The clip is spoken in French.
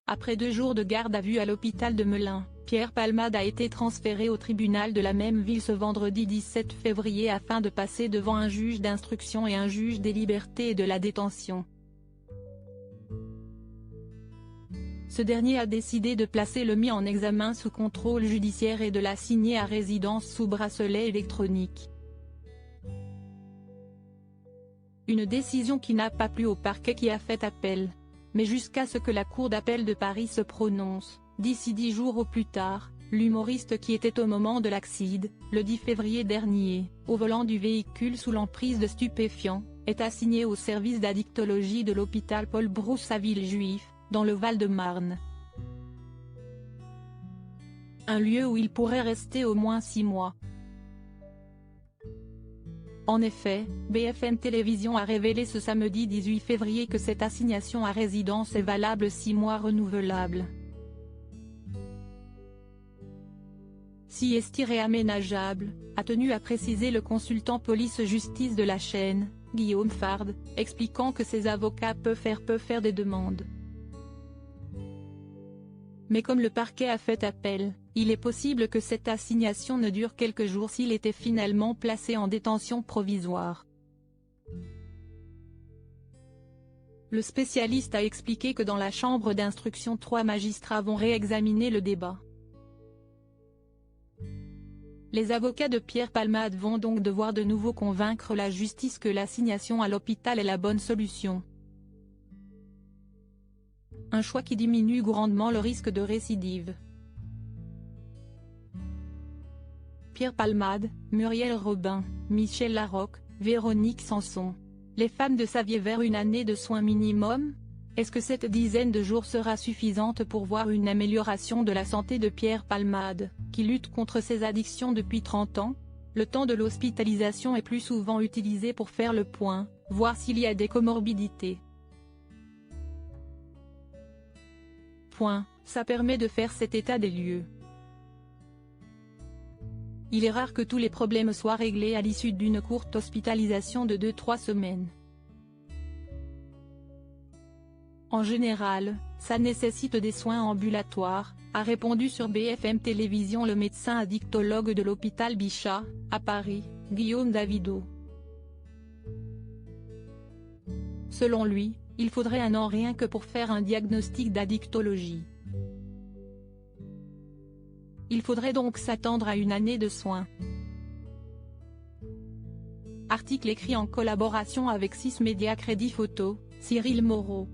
Après 2 jours de garde à vue à l'hôpital de Melun, Pierre Palmade a été transféré au tribunal de la même ville ce vendredi 17 février afin de passer devant un juge d'instruction et un juge des libertés et de la détention. Ce dernier a décidé de placer le mis en examen sous contrôle judiciaire et de l'assigner à résidence sous bracelet électronique. Une décision qui n'a pas plu au parquet qui a fait appel. Mais jusqu'à ce que la Cour d'appel de Paris se prononce, d'ici 10 jours au plus tard, l'humoriste qui était au moment de l'accident, le 10 février dernier, au volant du véhicule sous l'emprise de stupéfiants, est assigné au service d'addictologie de l'hôpital Paul Brousse à Villejuif, dans le Val-de-Marne. Un lieu où il pourrait rester au moins 6 mois. En effet, BFM Télévision a révélé ce samedi 18 février que cette assignation à résidence est valable 6 mois renouvelable. Si est aménageable, a tenu à préciser le consultant police-justice de la chaîne, Guillaume Fard, expliquant que ses avocats peuvent faire des demandes. Mais comme le parquet a fait appel, il est possible que cette assignation ne dure quelques jours s'il était finalement placé en détention provisoire. Le spécialiste a expliqué que dans la chambre d'instruction 3 magistrats vont réexaminer le débat. Les avocats de Pierre Palmade vont donc devoir de nouveau convaincre la justice que l'assignation à l'hôpital est la bonne solution. Un choix qui diminue grandement le risque de récidive. Pierre Palmade, Muriel Robin, Michel Larocque, Véronique Sanson. Les femmes de Saviez vers une année de soins minimum? Est-ce que cette dizaine de jours sera suffisante pour voir une amélioration de la santé de Pierre Palmade, qui lutte contre ses addictions depuis 30 ans? Le temps de l'hospitalisation est plus souvent utilisé pour faire le point, voir s'il y a des comorbidités. Ça permet de faire cet état des lieux. Il est rare que tous les problèmes soient réglés à l'issue d'une courte hospitalisation de 2-3 semaines. En général, ça nécessite des soins ambulatoires, a répondu sur BFM Télévision le médecin addictologue de l'hôpital Bichat, à Paris, Guillaume Davido. Selon lui, il faudrait 1 an rien que pour faire un diagnostic d'addictologie. Il faudrait donc s'attendre à 1 année de soins. Article écrit en collaboration avec 6 médias Crédit Photo, Cyril Moreau.